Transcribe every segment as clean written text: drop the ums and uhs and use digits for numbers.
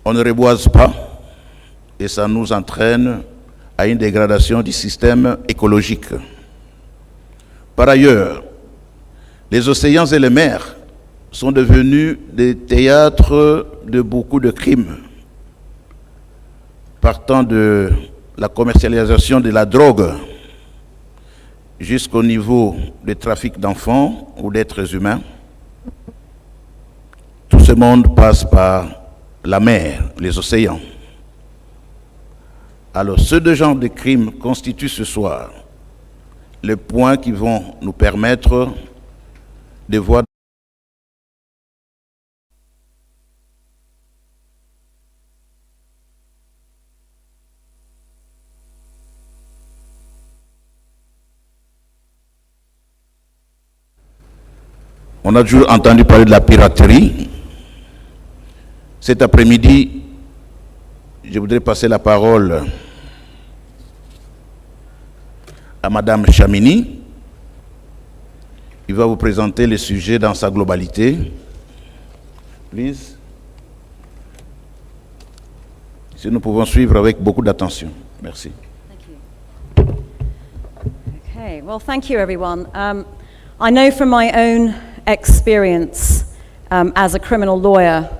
On ne reboise pas et ça nous entraîne à une dégradation du système écologique. Par ailleurs, les océans et les mers sont devenus des théâtres de beaucoup de crimes, partant de la commercialisation de la drogue jusqu'au niveau du trafic d'enfants ou d'êtres humains. Tout ce monde passe par la mer, les océans. Alors, ce deux genres de crimes constituent ce soir les points qui vont nous permettre de voir. On a toujours entendu parler de la piraterie. Cet après-midi, je voudrais passer la parole à Madame Chamini. Il va vous présenter le sujet dans sa globalité. Please. Si nous pouvons suivre avec beaucoup d'attention. Merci. Thank you. Okay, well, thank you, everyone. I know from my own experience as a criminal lawyer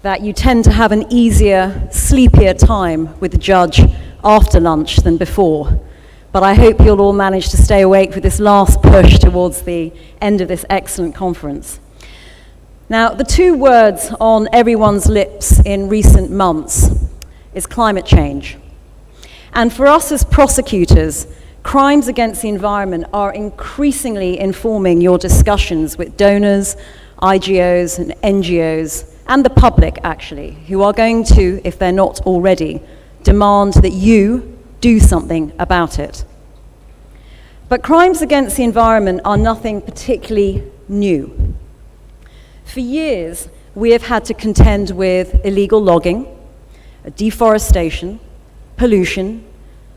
that you tend to have an easier, sleepier time with the judge after lunch than before. But I hope you'll all manage to stay awake for this last push towards the end of this excellent conference. Now, the two words on everyone's lips in recent months is climate change. And for us as prosecutors, crimes against the environment are increasingly informing your discussions with donors, IGOs and NGOs, and the public actually, who are going to, if they're not already, demand that you do something about it. But crimes against the environment are nothing particularly new. For years, we have had to contend with illegal logging, deforestation, pollution,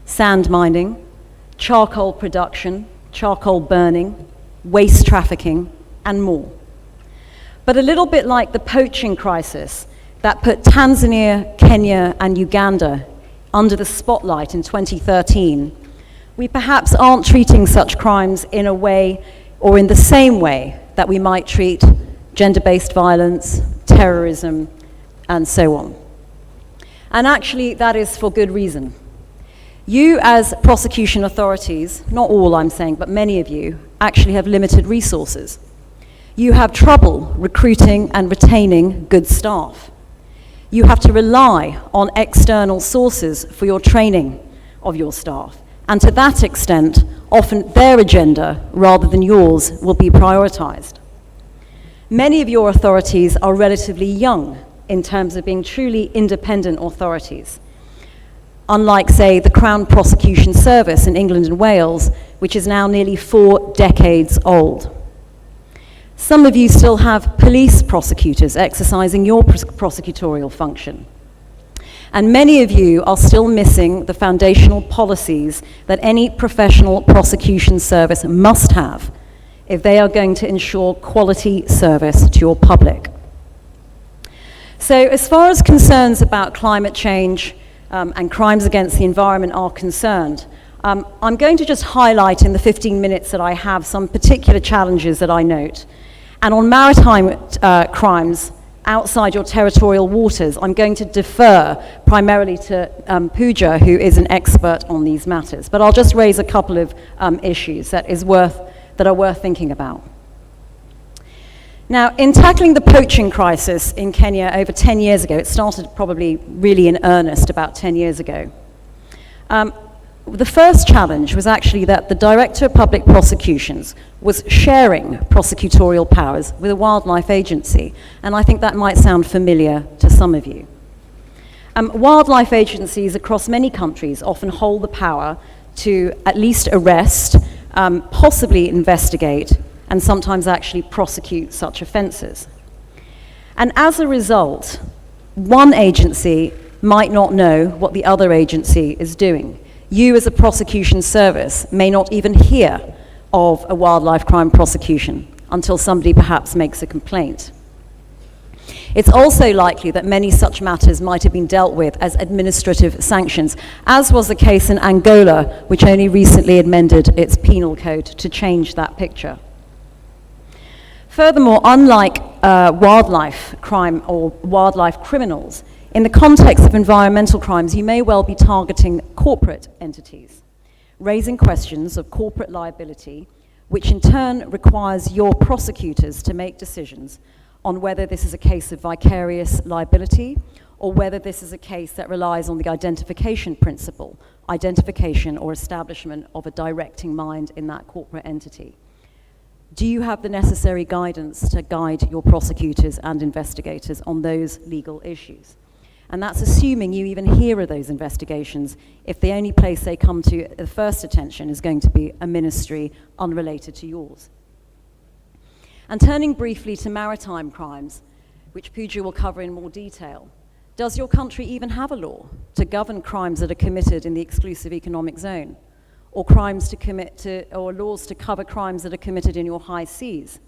sand mining, charcoal production, charcoal burning, waste trafficking, and more. But a little bit like the poaching crisis that put Tanzania, Kenya, and Uganda under the spotlight in 2013, we perhaps aren't treating such crimes in a way or in the same way that we might treat gender-based violence, terrorism, and so on. And actually, that is for good reason. You as prosecution authorities, not all I'm saying, but many of you, actually have limited resources. You have trouble recruiting and retaining good staff. You have to rely on external sources for your training of your staff. And to that extent, often their agenda, rather than yours, will be prioritized. Many of your authorities are relatively young in terms of being truly independent authorities. Unlike, say, the Crown Prosecution Service in England and Wales, which is now nearly 4 decades old. Some of you still have police prosecutors exercising your prosecutorial function. And many of you are still missing the foundational policies that any professional prosecution service must have if they are going to ensure quality service to your public. So as far as concerns about climate change and crimes against the environment are concerned, I'm going to just highlight in the 15 minutes that I have some particular challenges that I note. And on maritime crimes outside your territorial waters, I'm going to defer primarily to Pooja, who is an expert on these matters. But I'll just raise a couple of issues that are worth thinking about. Now, in tackling the poaching crisis in Kenya over 10 years ago, it started probably really in earnest about 10 years ago. The first challenge was actually that the Director of Public Prosecutions was sharing prosecutorial powers with a wildlife agency, and I think that might sound familiar to some of you. Wildlife agencies across many countries often hold the power to at least arrest, possibly investigate, and sometimes actually prosecute such offences. And as a result, one agency might not know what the other agency is doing. You as a prosecution service may not even hear of a wildlife crime prosecution until somebody perhaps makes a complaint. It's also likely that many such matters might have been dealt with as administrative sanctions, as was the case in Angola, which only recently amended its penal code to change that picture. Furthermore, unlike wildlife crime or wildlife criminals, in the context of environmental crimes, you may well be targeting corporate entities, raising questions of corporate liability, which in turn requires your prosecutors to make decisions on whether this is a case of vicarious liability or whether this is a case that relies on the identification principle, identification or establishment of a directing mind in that corporate entity. Do you have the necessary guidance to guide your prosecutors and investigators on those legal issues? And that's assuming you even hear of those investigations if the only place they come to the first attention is going to be a ministry unrelated to yours. And turning briefly to maritime crimes, which Pooja will cover in more detail, does your country even have a law to govern crimes that are committed in the exclusive economic zone? Or crimes to commit to, or laws to cover crimes that are committed in your high seas?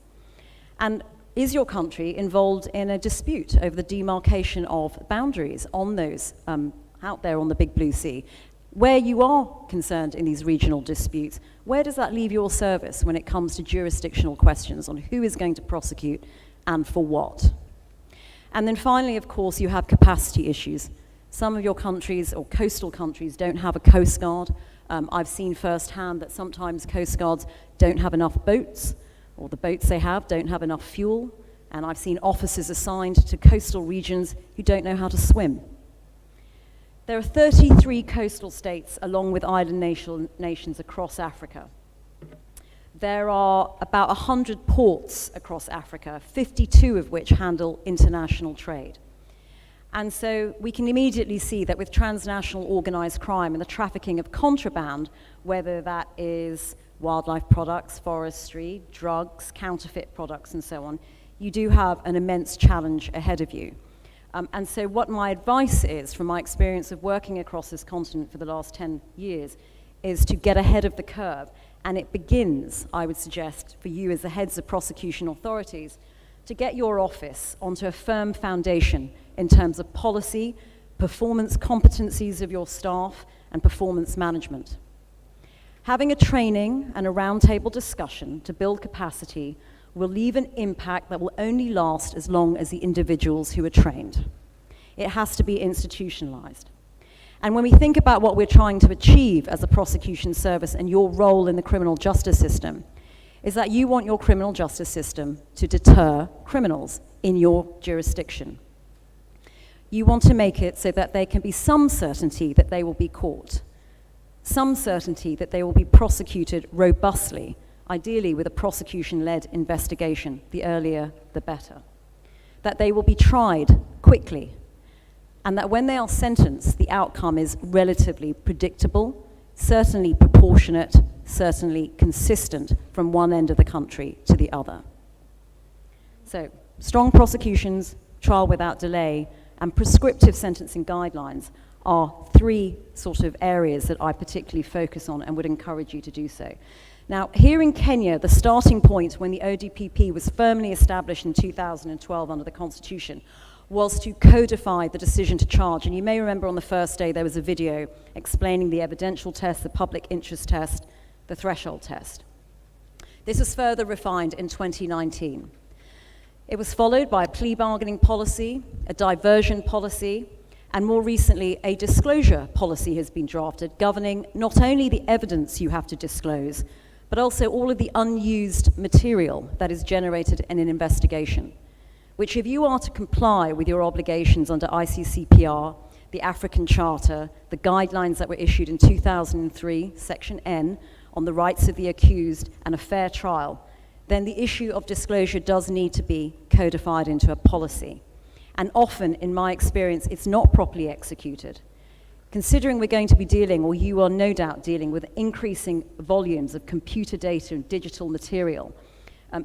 And is your country involved in a dispute over the demarcation of boundaries on those out there on the big blue sea? Where you are concerned in these regional disputes, where does that leave your service when it comes to jurisdictional questions on who is going to prosecute and for what? And then finally, of course, you have capacity issues. Some of your countries or coastal countries don't have a coast guard. I've seen firsthand that sometimes coast guards don't have enough boats, or the boats they have don't have enough fuel, and I've seen officers assigned to coastal regions who don't know how to swim. There are 33 coastal states along with island nations across Africa. There are about 100 ports across Africa, 52 of which handle international trade. And so we can immediately see that with transnational organized crime and the trafficking of contraband, whether that is wildlife products, forestry, drugs, counterfeit products, and so on, you do have an immense challenge ahead of you. And so what my advice is, from my experience of working across this continent for the last 10 years, is to get ahead of the curve. And it begins, I would suggest, for you as the heads of prosecution authorities, to get your office onto a firm foundation in terms of policy, performance competencies of your staff, and performance management. Having a training and a roundtable discussion to build capacity will leave an impact that will only last as long as the individuals who are trained. It has to be institutionalized. And when we think about what we're trying to achieve as a prosecution service and your role in the criminal justice system, is that you want your criminal justice system to deter criminals in your jurisdiction. You want to make it so that there can be some certainty that they will be caught, some certainty that they will be prosecuted robustly, ideally with a prosecution-led investigation, the earlier the better, that they will be tried quickly, and that when they are sentenced, the outcome is relatively predictable, certainly proportionate, certainly consistent from one end of the country to the other. So, strong prosecutions, trial without delay, and prescriptive sentencing guidelines are three sort of areas that I particularly focus on and would encourage you to do so. Now, here in Kenya, the starting point when the ODPP was firmly established in 2012 under the Constitution was to codify the decision to charge. And you may remember on the first day there was a video explaining the evidential test, the public interest test, the threshold test. This was further refined in 2019. It was followed by a plea bargaining policy, a diversion policy, and more recently, a disclosure policy has been drafted governing not only the evidence you have to disclose, but also all of the unused material that is generated in an investigation, which if you are to comply with your obligations under ICCPR, the African Charter, the guidelines that were issued in 2003, Section N, on the rights of the accused and a fair trial, then the issue of disclosure does need to be codified into a policy. And often, in my experience, it's not properly executed. Considering we're going to be dealing, or you are no doubt dealing, with increasing volumes of computer data and digital material,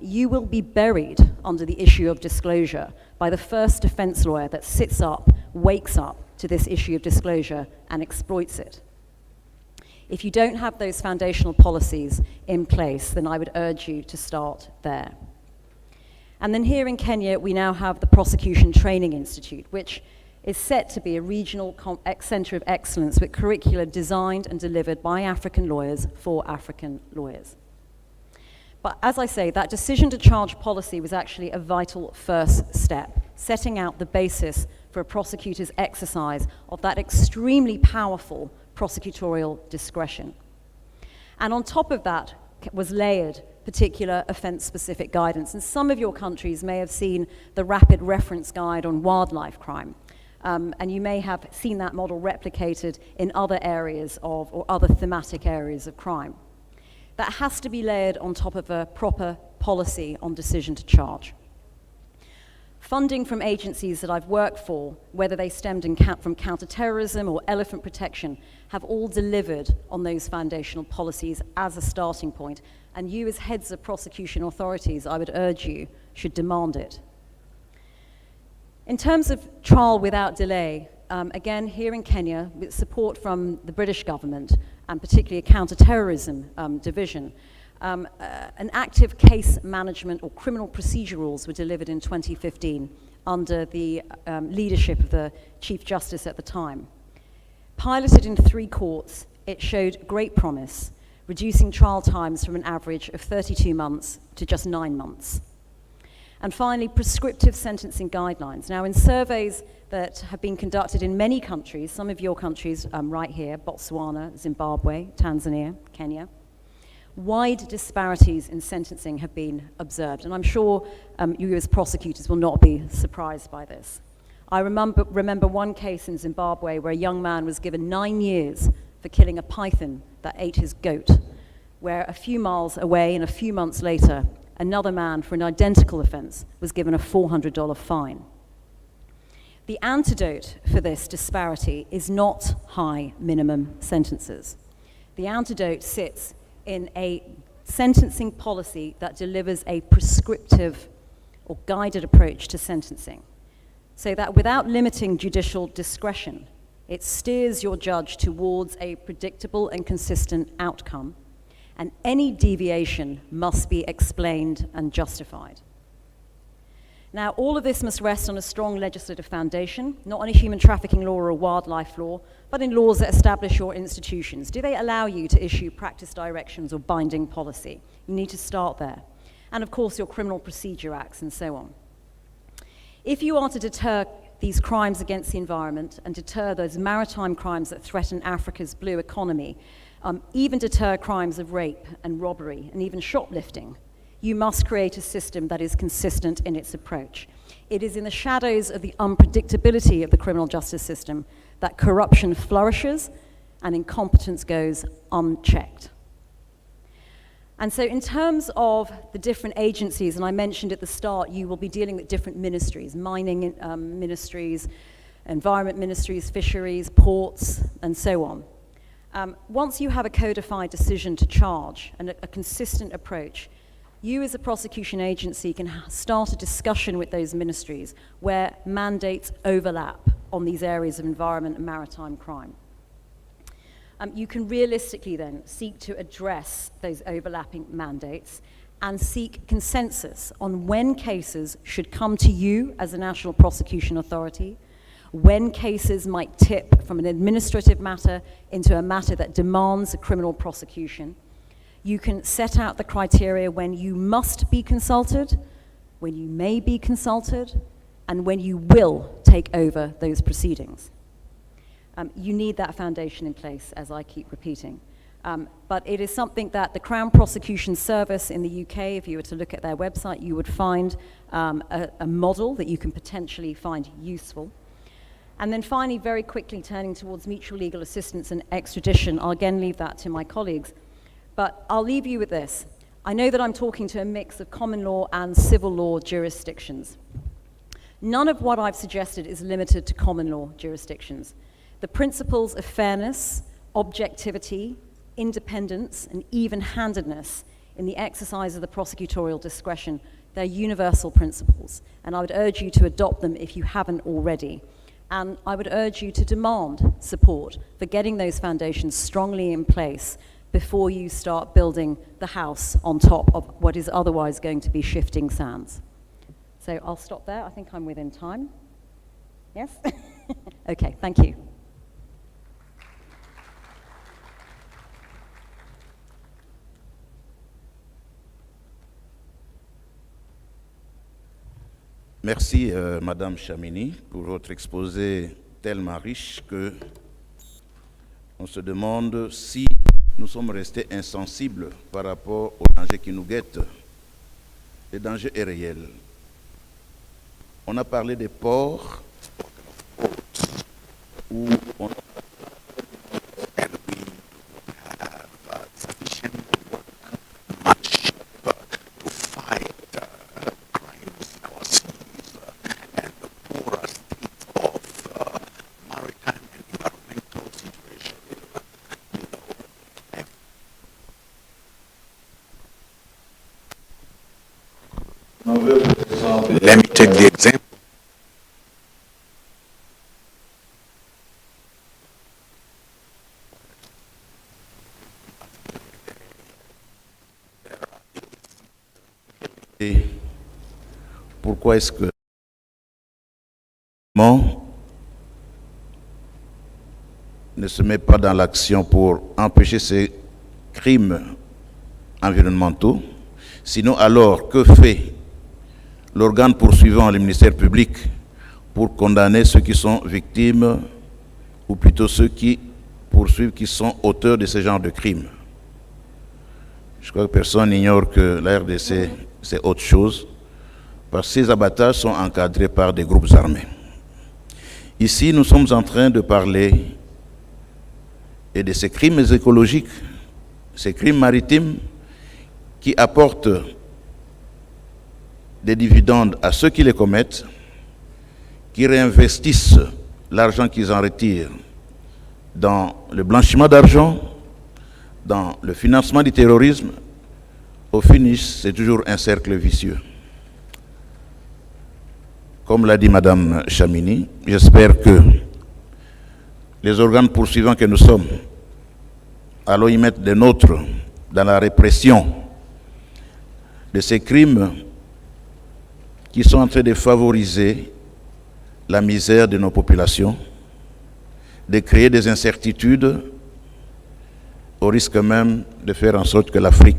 you will be buried under the issue of disclosure by the first defense lawyer that sits up, wakes up to this issue of disclosure and exploits it. If you don't have those foundational policies in place, then I would urge you to start there. And then here in Kenya, we now have the Prosecution Training Institute, which is set to be a regional centre of excellence with curricula designed and delivered by African lawyers for African lawyers. But as I say, that decision to charge policy was actually a vital first step, setting out the basis for a prosecutor's exercise of that extremely powerful prosecutorial discretion. And on top of that was layered particular offence-specific guidance. And some of your countries may have seen the Rapid Reference Guide on wildlife crime. And you may have seen that model replicated in other areas of, or other thematic areas of crime. That has to be layered on top of a proper policy on decision to charge. Funding from agencies that I've worked for, whether they stemmed from counterterrorism or elephant protection, have all delivered on those foundational policies as a starting point. And you as heads of prosecution authorities, I would urge you, should demand it. In terms of trial without delay, again, here in Kenya, with support from the British government, and particularly a counter-terrorism division, an active case management or criminal procedure rules were delivered in 2015 under the leadership of the Chief Justice at the time. Piloted in 3 courts, it showed great promise, reducing trial times from an average of 32 months to just 9 months. And finally, prescriptive sentencing guidelines. Now, in surveys that have been conducted in many countries, some of your countries right here, Botswana, Zimbabwe, Tanzania, Kenya, wide disparities in sentencing have been observed. And I'm sure you as prosecutors will not be surprised by this. I remember one case in Zimbabwe where a young man was given 9 years for killing a python that ate his goat, where a few miles away and a few months later, another man for an identical offence was given a $400 fine. The antidote for this disparity is not high minimum sentences. The antidote sits in a sentencing policy that delivers a prescriptive or guided approach to sentencing, so that without limiting judicial discretion, it steers your judge towards a predictable and consistent outcome, and any deviation must be explained and justified. Now, all of this must rest on a strong legislative foundation, not on a human trafficking law or a wildlife law, but in laws that establish your institutions. Do they allow you to issue practice directions or binding policy? You need to start there. And of course, your criminal procedure acts and so on. If you are to deter these crimes against the environment and deter those maritime crimes that threaten Africa's blue economy, even deter crimes of rape and robbery and even shoplifting, you must create a system that is consistent in its approach. It is in the shadows of the unpredictability of the criminal justice system that corruption flourishes and incompetence goes unchecked. And so in terms of the different agencies, and I mentioned at the start, you will be dealing with different ministries, mining ministries, environment ministries, fisheries, ports, and so on. Once you have a codified decision to charge and a consistent approach, you as a prosecution agency can start a discussion with those ministries where mandates overlap on these areas of environment and maritime crime. You can realistically then seek to address those overlapping mandates and seek consensus on when cases should come to you as a national prosecution authority, when cases might tip from an administrative matter into a matter that demands a criminal prosecution. You can set out the criteria when you must be consulted, when you may be consulted, and when you will take over those proceedings. You need that foundation in place, as I keep repeating. But it is something that the Crown Prosecution Service in the UK, if you were to look at their website, you would find a model that you can potentially find useful. And then finally, very quickly, turning towards mutual legal assistance and extradition, I'll again leave that to my colleagues. But I'll leave you with this. I know that I'm talking to a mix of common law and civil law jurisdictions. None of what I've suggested is limited to common law jurisdictions. The principles of fairness, objectivity, independence, and even-handedness in the exercise of the prosecutorial discretion, they're universal principles, and I would urge you to adopt them if you haven't already. And I would urge you to demand support for getting those foundations strongly in place before you start building the house on top of what is otherwise going to be shifting sands. So I'll stop there. I think I'm within time. Yes? Okay, thank you. Merci, Madame Chamini, pour votre exposé tellement riche que on se demande si nous sommes restés insensibles par rapport aux dangers qui nous guettent. Le danger est réel. On a parlé des ports où on Let me take the example. Et pourquoi est-ce que ne se met pas dans l'action pour empêcher ces crimes environnementaux? Sinon, alors, que fait l'organe poursuivant le ministère public pour condamner ceux qui sont victimes, ou plutôt ceux qui poursuivent, qui sont auteurs de ce genre de crimes? Je crois que personne n'ignore que la RDC, c'est autre chose, parce que ces abattages sont encadrés par des groupes armés. Ici, nous sommes en train de parler et de ces crimes écologiques, ces crimes maritimes qui apportent des dividendes à ceux qui les commettent, qui réinvestissent l'argent qu'ils en retirent dans le blanchiment d'argent, dans le financement du terrorisme. Au finish, c'est toujours un cercle vicieux. Comme l'a dit Madame Chamini, j'espère que les organes poursuivants que nous sommes allons y mettre des nôtres dans la répression de ces crimes qui sont en train de favoriser la misère de nos populations, de créer des incertitudes, au risque même de faire en sorte que l'Afrique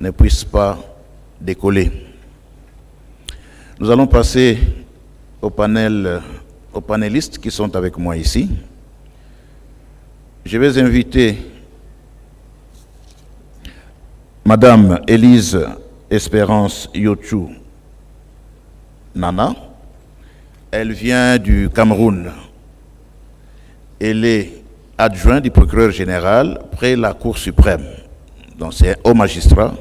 ne puisse pas décoller. Nous allons passer au panel, aux panélistes qui sont avec moi ici. Je vais inviter Madame Élise Espérance Yochou Nana. Elle vient du Cameroun. Elle est adjointe du procureur général près la Cour suprême. Donc c'est un haut magistrat.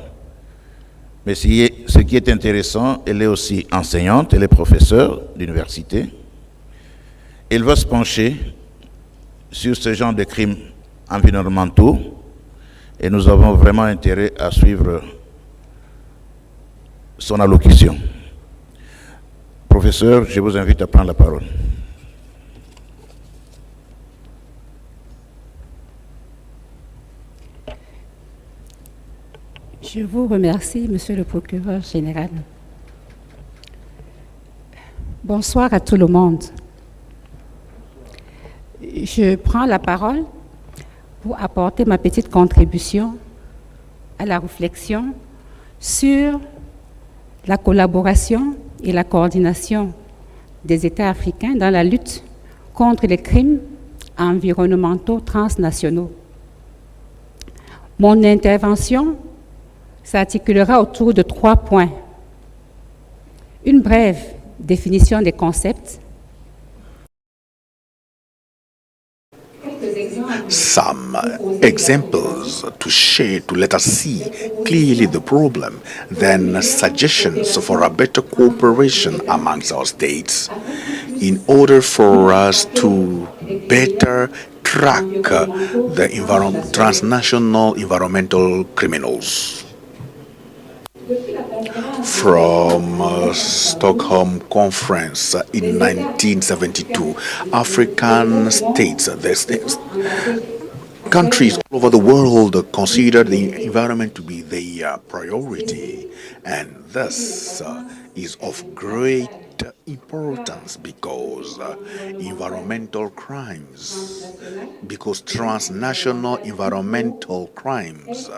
Mais ce qui est intéressant, elle est aussi enseignante, elle est professeure d'université. Elle va se pencher sur ce genre de crimes environnementaux et nous avons vraiment intérêt à suivre son allocution. Professeur, je vous invite à prendre la parole. Je vous remercie, Monsieur le procureur général. Bonsoir à tout le monde. Je prends la parole pour apporter ma petite contribution à la réflexion sur la collaboration et la coordination des États africains dans la lutte contre les crimes environnementaux transnationaux. Mon intervention s'articulera autour de 3 points. Une brève définition des concepts. Some examples to let us see clearly the problem, then suggestions for a better cooperation amongst our states in order for us to better track the transnational environmental criminals. From Stockholm Conference in 1972, African states, countries all over the world consider the environment to be their priority, and thus is of great importance because environmental crimes, because transnational environmental crimes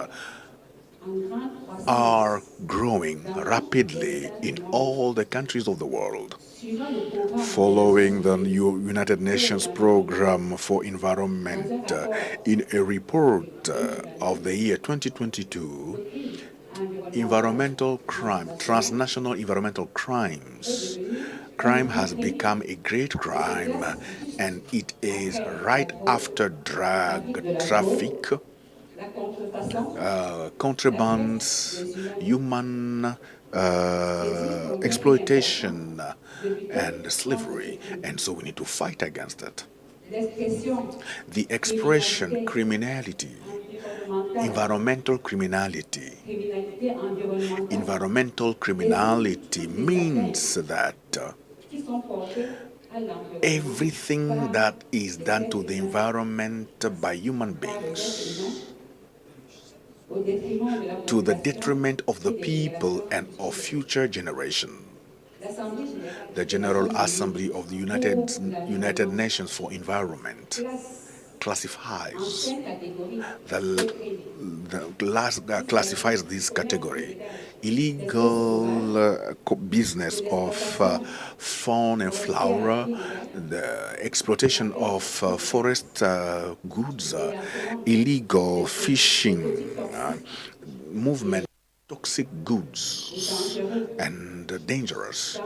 are growing rapidly in all the countries of the world. Following the United Nations Program for Environment, in a report of the year 2022, environmental crime, transnational environmental crime has become a great crime, and it is right after drug traffic, contrabands, human exploitation, and slavery, and so we need to fight against it. The expression criminality, environmental criminality means that everything that is done to the environment by human beings to the detriment of the people and of future generations. The General Assembly of the United Nations for Environment classifies classifies this category: illegal business of fauna and flora, the exploitation of forest goods, illegal fishing, movement of toxic goods, and dangerous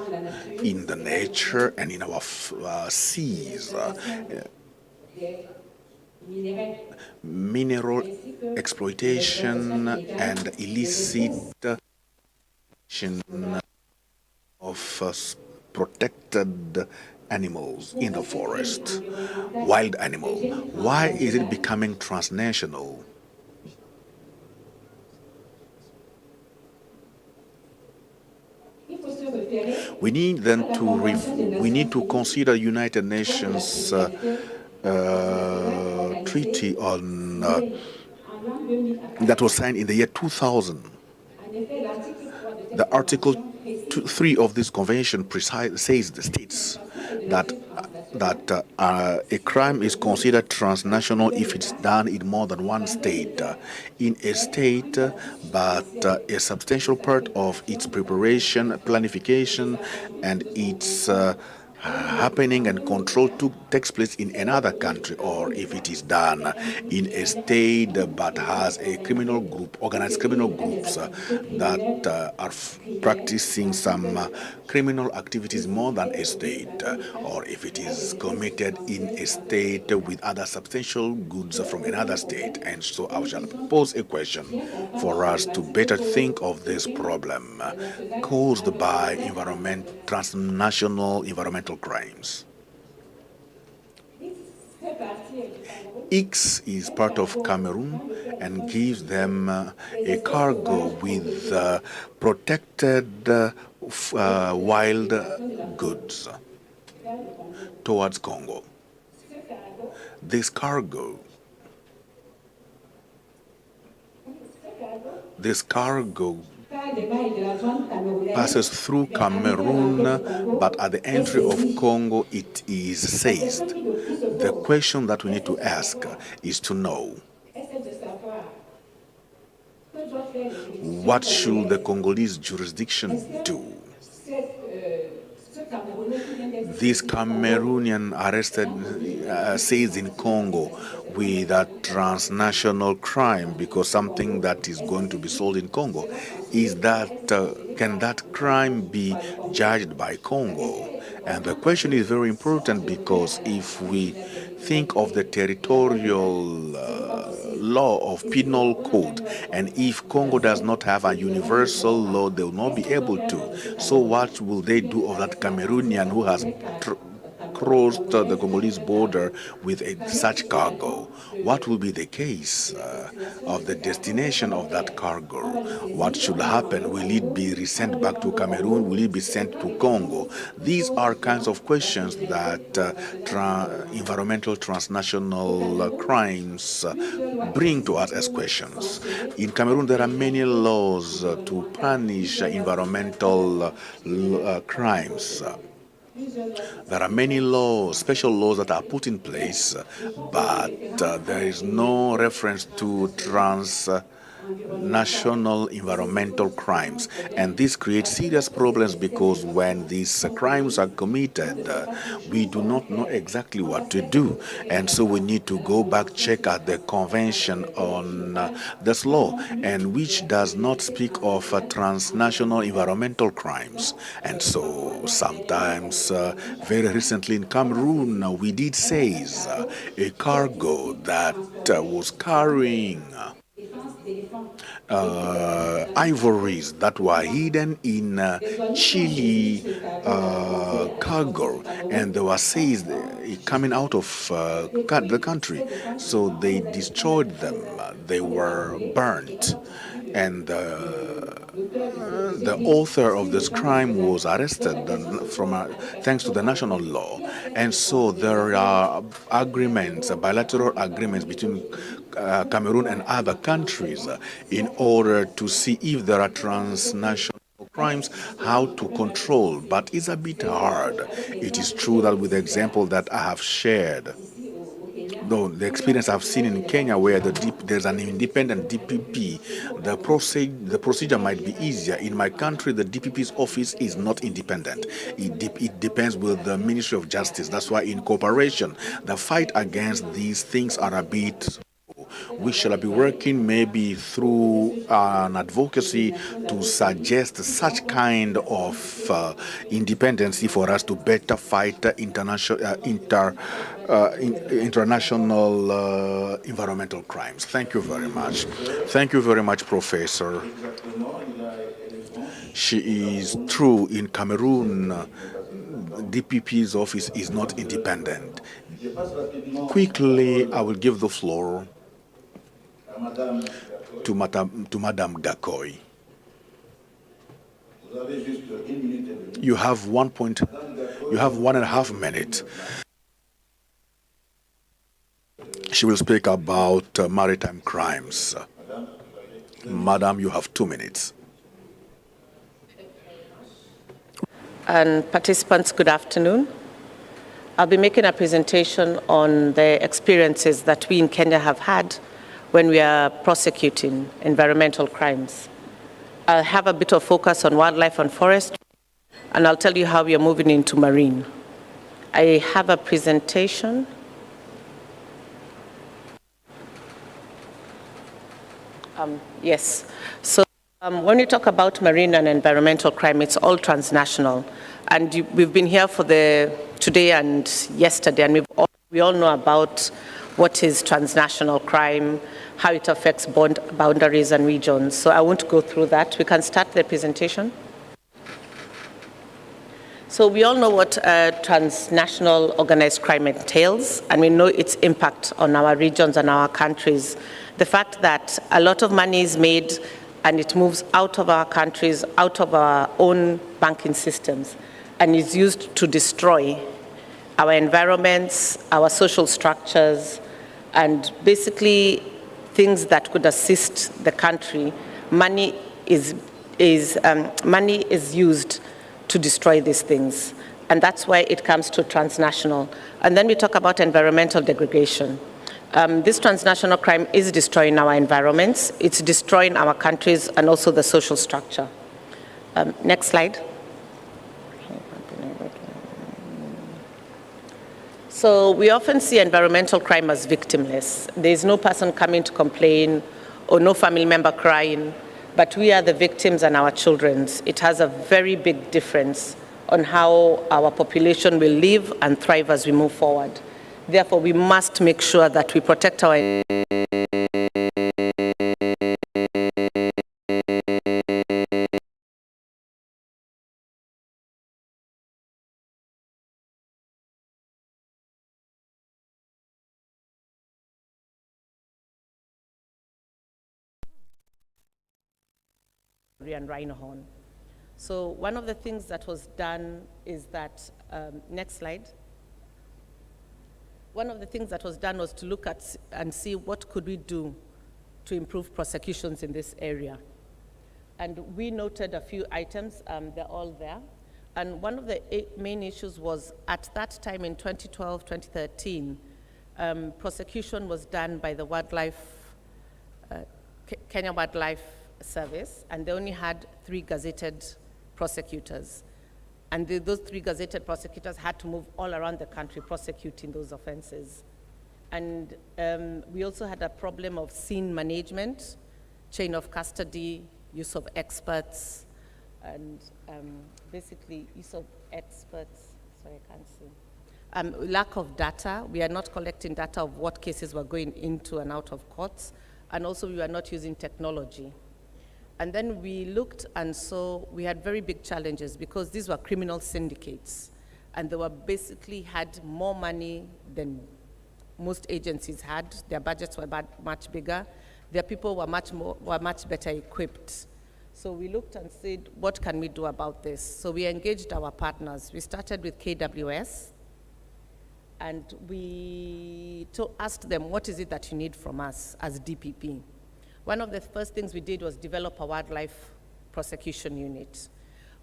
in the nature and in our seas. Mineral exploitation and illicit of protected animals in the forest, wild animal. Why is it becoming transnational? We need then to consider United Nations treaty on that was signed in the year 2000. The Article 3 of this convention states that a crime is considered transnational if it's done in more than one state, in a state, but a substantial part of its preparation, planification, and its happening and control takes place in another country, or if it is done in a state but has a criminal group, organized criminal groups that are practicing some criminal activities more than a state, or if it is committed in a state with other substantial goods from another state. And so I shall pose a question for us to better think of this problem caused by transnational environmental crimes. X is part of Cameroon and gives them a cargo with protected wild goods towards Congo. This cargo passes through Cameroon, but at the entry of Congo it is seized. The question that we need to ask is to know, what should the Congolese jurisdiction do? This Cameroonian arrested seized in Congo with a transnational crime because something that is going to be sold in Congo, is that can that crime be judged by Congo? And the question is very important because if we think of the territorial law of penal code, and if Congo does not have a universal law, they will not be able to. So what will they do of that Cameroonian who has crossed the Congolese border with such cargo? What will be the case of the destination of that cargo? What should happen? Will it be resent back to Cameroon? Will it be sent to Congo? These are kinds of questions that environmental transnational crimes bring to us as questions. In Cameroon, there are many laws to punish environmental crimes. There are many laws, special laws that are put in place, but there is no reference to transnational environmental crimes. And this creates serious problems because when these crimes are committed, we do not know exactly what to do. And so we need to go back, check out the convention on this law, and which does not speak of transnational environmental crimes. And so sometimes, very recently in Cameroon, we did seize a cargo that was carrying ivories that were hidden in Chile cargo, and they were seized coming out of the country. So they destroyed them. They were burnt, and the author of this crime was arrested thanks to the national law. And so there are agreements, bilateral agreements between Cameroon and other countries in order to see if there are transnational crimes, how to control. But it's a bit hard. It is true that with the example that I have shared, though the experience I've seen in Kenya, where there's an independent DPP, the procedure might be easier. In my country, the DPP's office is not independent. It depends with the Ministry of Justice. That's why in cooperation, the fight against these things are a bit. We shall be working maybe through an advocacy to suggest such kind of independency for us to better fight international environmental crimes. Thank you very much. Thank you very much, Professor. She is true. In Cameroon, DPP's office is not independent. Quickly, I will give the floor to Madame Gakoy. You have 1.5 minutes. She will speak about maritime crimes. Madam, you have 2 minutes. And participants, good afternoon. I'll be making a presentation on the experiences that we in Kenya have had when we are prosecuting environmental crimes. I'll have a bit of focus on wildlife and forest, and I'll tell you how we are moving into marine. I have a presentation. Yes. So when we talk about marine and environmental crime, it's all transnational. And we've been here for today and yesterday, and we all know about what is transnational crime, how it affects boundaries and regions. So I won't go through that. We can start the presentation. So we all know what transnational organized crime entails, and we know its impact on our regions and our countries. The fact that a lot of money is made and it moves out of our countries, out of our own banking systems, and is used to destroy our environments, our social structures, and basically things that could assist the country. Money is used to destroy these things. And that's why it comes to transnational. And then we talk about environmental degradation. This transnational crime is destroying our environments, it's destroying our countries and also the social structure. Next slide. So we often see environmental crime as victimless. There is no person coming to complain or no family member crying, but we are the victims and our children. It has a very big difference on how our population will live and thrive as we move forward. Therefore, we must make sure that we protect our and rhino horn. So one of the things that was done is that, next slide. One of the things that was done was to look at and see what could we do to improve prosecutions in this area. And we noted a few items, they're all there. And one of the main issues was at that time in 2012, 2013, prosecution was done by the Kenya Wildlife Service, and they only had 3 gazetted prosecutors. And those 3 gazetted prosecutors had to move all around the country prosecuting those offenses. And we also had a problem of scene management, chain of custody, use of experts, and basically use of experts, sorry, I can't see. Lack of data. We are not collecting data of what cases were going into and out of courts, and also we were not using technology. And then we looked and saw we had very big challenges because these were criminal syndicates, and they were basically had more money than most agencies had. Their budgets were much bigger. Their people were much better equipped. So we looked and said, what can we do about this? So we engaged our partners. We started with KWS, and we asked them, what is it that you need from us as DPP? One of the first things we did was develop a wildlife prosecution unit.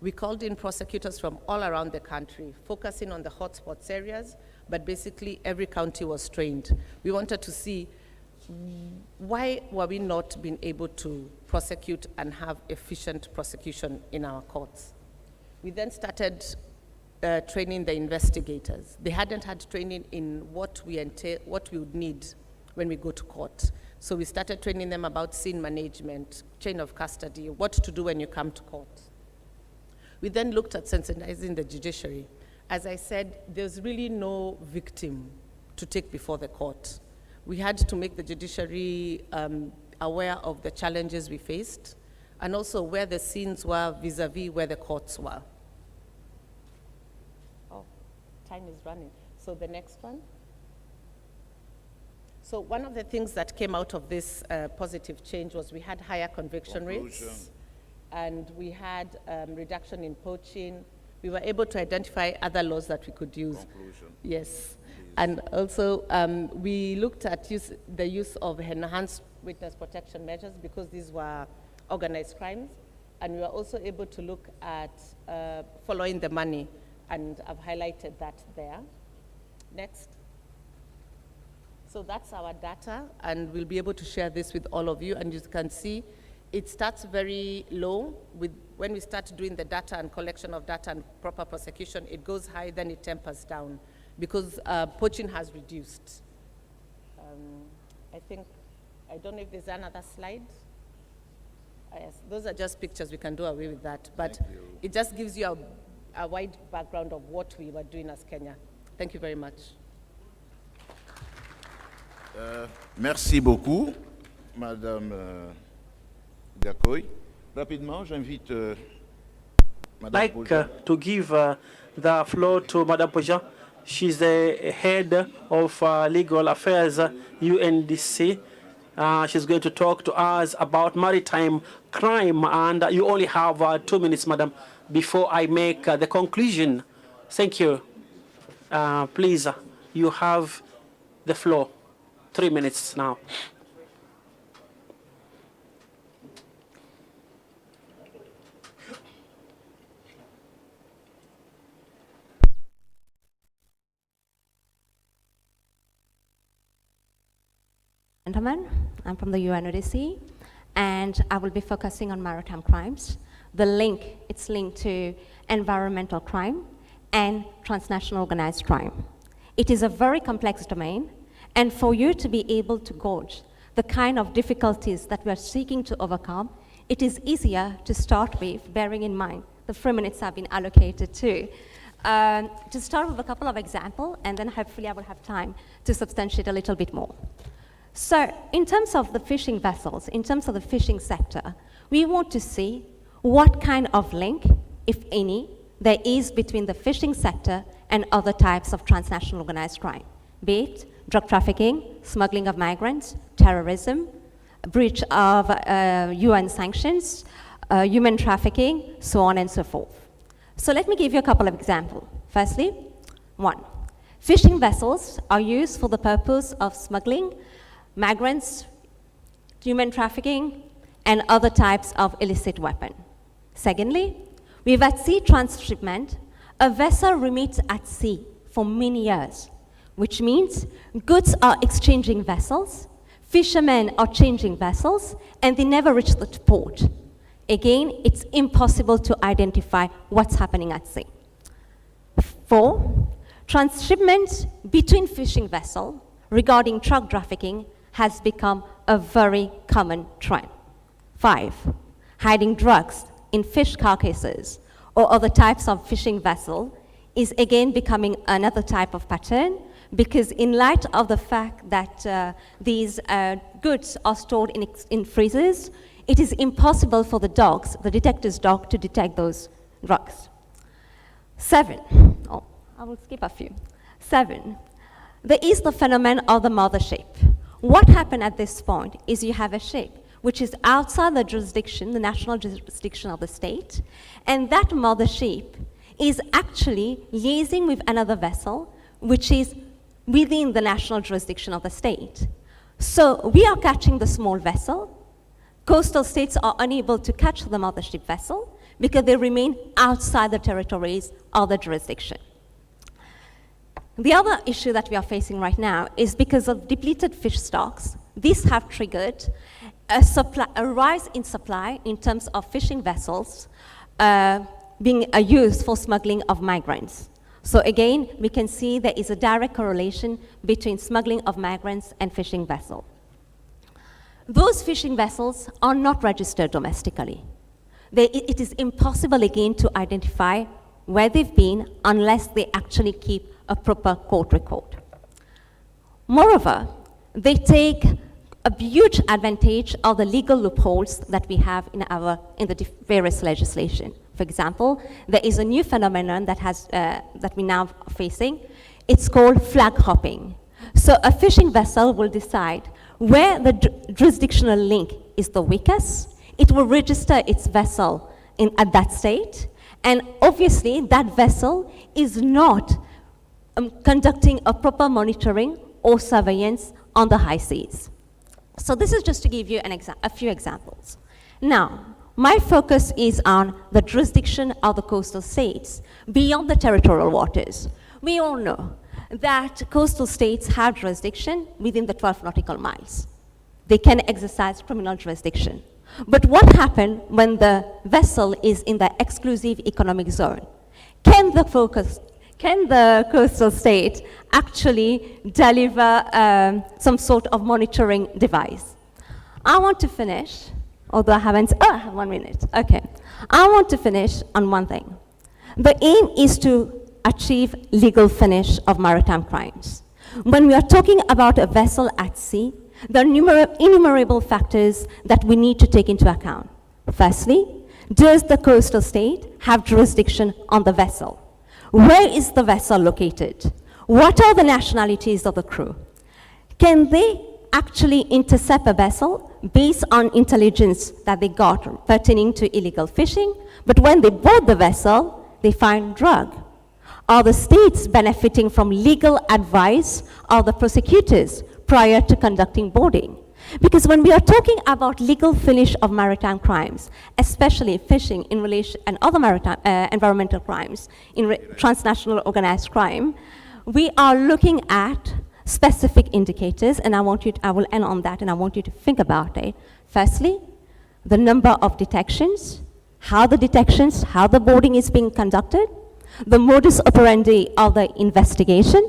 We called in prosecutors from all around the country, focusing on the hotspots areas, but basically every county was trained. We wanted to see why were we not being able to prosecute and have efficient prosecution in our courts. We then started training the investigators. They hadn't had training in what we would need when we go to court. So we started training them about scene management, chain of custody, what to do when you come to court. We then looked at sensitizing the judiciary. As I said, there's really no victim to take before the court. We had to make the judiciary aware of the challenges we faced, and also where the scenes were vis-a-vis where the courts were. Oh, time is running. So the next one. So one of the things that came out of this positive change was we had higher conviction rates, and we had reduction in poaching. We were able to identify other laws that we could use. Conclusion. Yes. And also, we looked at the use of enhanced witness protection measures because these were organized crimes. And we were also able to look at following the money, and I've highlighted that there. Next. So that's our data, and we'll be able to share this with all of you. And you can see, it starts very low. When we start doing the data and collection of data and proper prosecution, it goes high, then it tempers down, because poaching has reduced. I don't know if there's another slide. Yes, those are just pictures, we can do away with that. But it just gives you a wide background of what we were doing as Kenya. Thank you very much. Merci beaucoup, Madame Gakoy. Rapidement, j'invite Madame Poja. To give the floor to Madame Poja. She's the head of legal affairs, UNDC. She's going to talk to us about maritime crime, and you only have 2 minutes, Madam, before I make the conclusion. Thank you. Please, you have the floor. 3 minutes now. Gentlemen, I'm from the UNODC, and I will be focusing on maritime crimes. It's linked to environmental crime and transnational organized crime. It is a very complex domain, and for you to be able to gauge the kind of difficulties that we are seeking to overcome, it is easier to start with, bearing in mind the 3 minutes have been allocated to start with a couple of examples, and then hopefully I will have time to substantiate a little bit more. So in terms of the fishing vessels, in terms of the fishing sector, we want to see what kind of link, if any, there is between the fishing sector and other types of transnational organized crime, be it drug trafficking, smuggling of migrants, terrorism, breach of UN sanctions, human trafficking, so on and so forth. So let me give you a couple of examples. Firstly, 1, fishing vessels are used for the purpose of smuggling migrants, human trafficking, and other types of illicit weapon. Secondly, we've at sea transshipment. A vessel remains at sea for many years, which means goods are exchanging vessels, fishermen are changing vessels, and they never reach the port. Again, it's impossible to identify what's happening at sea. 4, transshipment between fishing vessels regarding drug trafficking has become a very common trend. 5, hiding drugs in fish carcasses or other types of fishing vessel is again becoming another type of pattern, because in light of the fact that these goods are stored in freezers, it is impossible for the dogs, the detective's dog, to detect those drugs. 7, I will skip a few. 7, there is the phenomenon of the mothership. What happened at this point is you have a ship which is outside the jurisdiction, the national jurisdiction of the state, and that mothership is actually liaising with another vessel which is within the national jurisdiction of the state. So we are catching the small vessel. Coastal states are unable to catch the mothership vessel because they remain outside the territories of the jurisdiction. The other issue that we are facing right now is because of depleted fish stocks. These have triggered a rise in supply in terms of fishing vessels being used for smuggling of migrants. So again, we can see there is a direct correlation between smuggling of migrants and fishing vessels. Those fishing vessels are not registered domestically. It is impossible again to identify where they've been unless they actually keep a proper court record. Moreover, they take a huge advantage of the legal loopholes that we have in the various legislation. For example, there is a new phenomenon that we now are facing. It's called flag hopping. So a fishing vessel will decide where the jurisdictional link is the weakest. It will register its vessel at that state, and obviously that vessel is not conducting a proper monitoring or surveillance on the high seas. So this is just to give you a few examples. Now, my focus is on the jurisdiction of the coastal states beyond the territorial waters. We all know that coastal states have jurisdiction within the 12 nautical miles. They can exercise criminal jurisdiction. But what happens when the vessel is in the exclusive economic zone? Can the coastal state actually deliver some sort of monitoring device? I want to finish, although I haven't, 1 minute, okay. I want to finish on one thing. The aim is to achieve legal finish of maritime crimes. When we are talking about a vessel at sea, there are innumerable factors that we need to take into account. Firstly, does the coastal state have jurisdiction on the vessel? Where is the vessel located? What are the nationalities of the crew? Can they actually intercept a vessel based on intelligence that they got pertaining to illegal fishing, but when they board the vessel, they find drug? Are the states benefiting from legal advice of the prosecutors prior to conducting boarding? Because when we are talking about legal finish of maritime crimes, especially fishing in relation and other maritime environmental crimes in transnational organized crime, we are looking at specific indicators, and I will end on that, and I want you to think about it. Firstly, the number of detections, how the boarding is being conducted, the modus operandi of the investigation,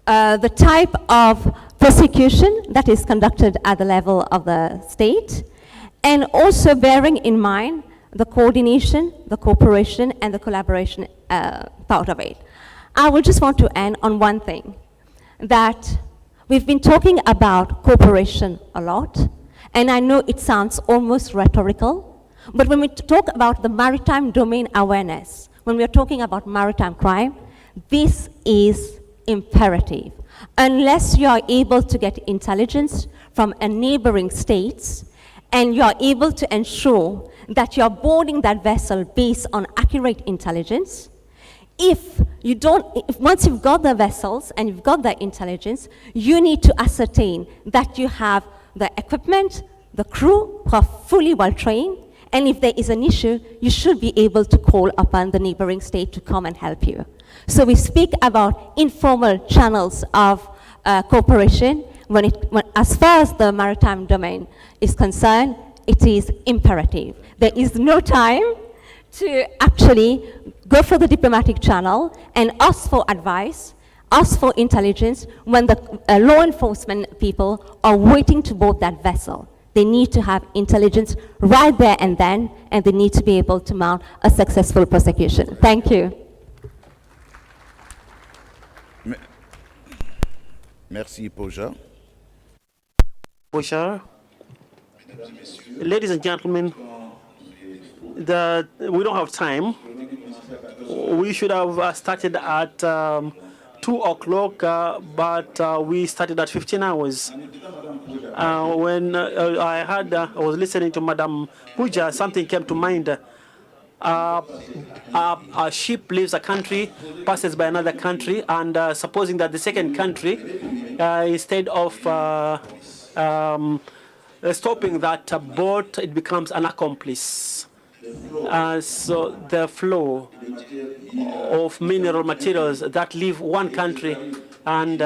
the type of prosecution that is conducted at the level of the state, and also bearing in mind the coordination, the cooperation, and the collaboration part of it. I would just want to end on one thing, that we've been talking about cooperation a lot, and I know it sounds almost rhetorical, but when we talk about the maritime domain awareness, when we are talking about maritime crime, this is imperative. Unless you are able to get intelligence from a neighboring states, and you are able to ensure that you're boarding that vessel based on accurate intelligence. If you don't, once you've got the vessels and you've got the intelligence, you need to ascertain that you have the equipment, the crew who are fully well trained, and if there is an issue, you should be able to call upon the neighboring state to come and help you. So we speak about informal channels of cooperation. As far as the maritime domain is concerned, it is imperative. There is no time to actually go for the diplomatic channel and ask for advice, ask for intelligence when the law enforcement people are waiting to board that vessel. They need to have intelligence right there and then, and they need to be able to mount a successful prosecution. Thank you. Merci, Poja. Poja. Ladies and gentlemen, we don't have time. We should have started at 2 o'clock, but we started at 15 hours. When I was listening to Madam Puja, something came to mind. A ship leaves a country, passes by another country, and supposing that the second country, instead of stopping that boat, it becomes an accomplice. So the flow of mineral materials that leave one country and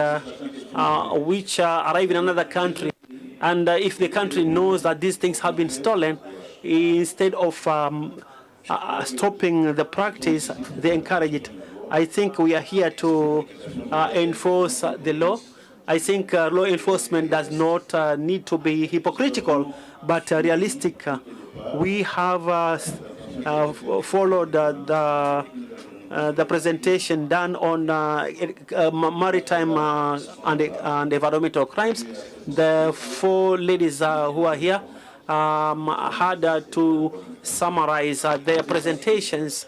which arrive in another country, and if the country knows that these things have been stolen, instead of stopping the practice, they encourage it. I think we are here to enforce the law. I think law enforcement does not need to be hypocritical, but realistic. We have followed the presentation done on maritime and environmental crimes. The 4 ladies who are here had to summarize their presentations.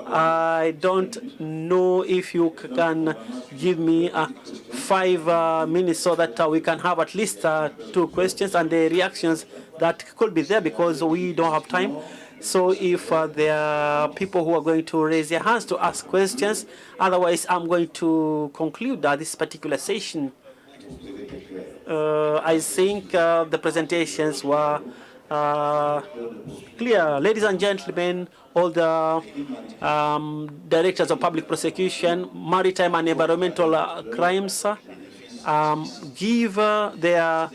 I don't know if you can give me 5 minutes so that we can have at least 2 questions and the reactions that could be there, because we don't have time. So if there are people who are going to raise their hands to ask questions, otherwise I'm going to conclude this particular session. I think the presentations were clear. Ladies and gentlemen, all the directors of public prosecution, maritime and environmental crimes, give the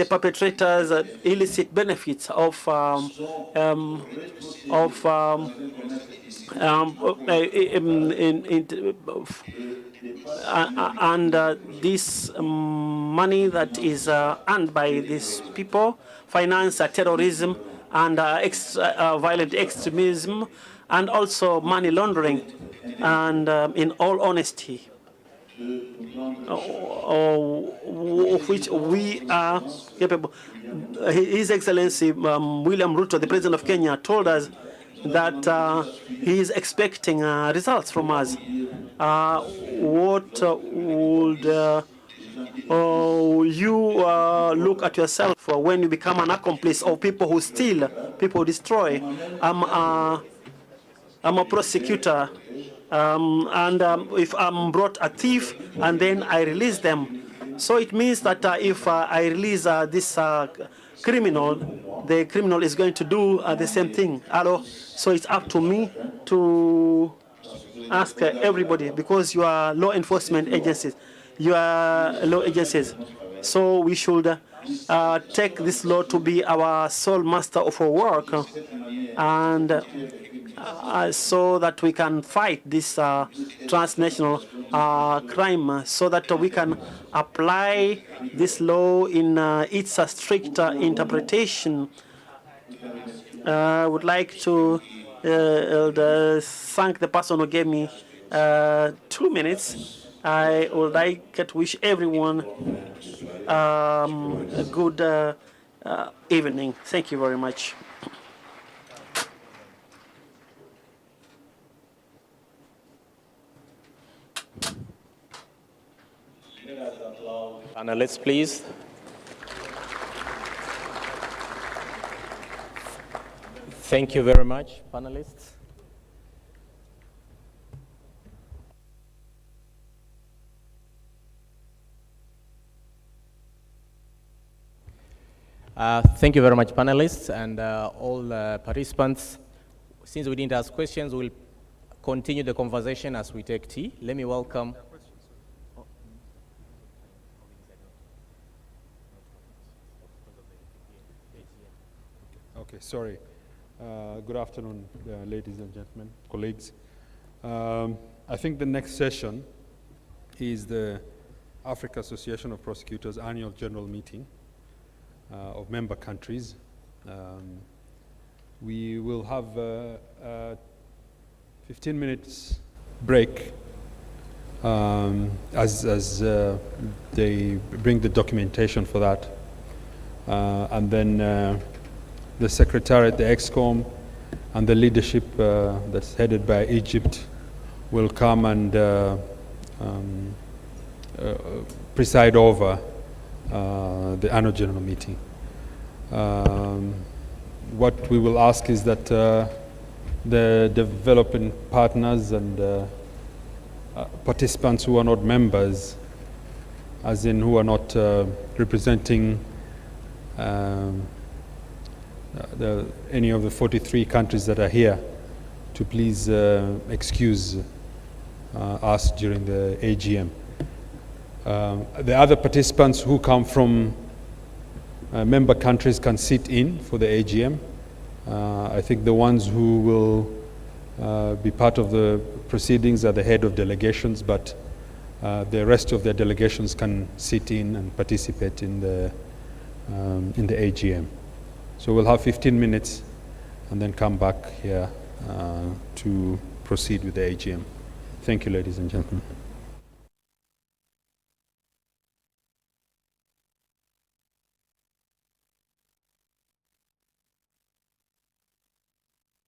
perpetrators illicit benefits of this money that is earned by these people finance terrorism and violent extremism, and also money laundering. And in all honesty, of which we are capable. His Excellency William Ruto, the President of Kenya, told us that he is expecting results from us. What would you look at yourself when you become an accomplice of people who steal, people who destroy? I'm a prosecutor. And if I'm brought a thief and then I release them, so it means that if I release this criminal, the criminal is going to do the same thing. So it's up to me to ask everybody, because you are law enforcement agencies. You are law agencies. So we should take this law to be our sole master of our work, and so that we can fight this transnational crime, so that we can apply this law in its strict interpretation. I would like to thank the person who gave me 2 minutes. I would like to wish everyone a good evening. Thank you very much. Panelists, please. Thank you very much, panelists. Thank you very much, panelists, and all participants. Since we didn't ask questions, we'll continue the conversation as we take tea. Let me welcome. Okay, sorry. Good afternoon, ladies and gentlemen, colleagues. I think the next session is the Africa Association of Prosecutors Annual General Meeting of member countries. We will have a 15 minutes break as they bring the documentation for that. And then the Secretariat, the EXCOM, and the leadership that's headed by Egypt will come and preside over the annual general meeting. What we will ask is that the developing partners and participants who are not members, as in who are not representing any of the 43 countries that are here, to please excuse us during the AGM. The other participants who come from member countries can sit in for the AGM. I think the ones who will be part of the proceedings are the head of delegations, but the rest of their delegations can sit in and participate in the AGM. So we'll have 15 minutes and then come back here to proceed with the AGM. Thank you, ladies and gentlemen.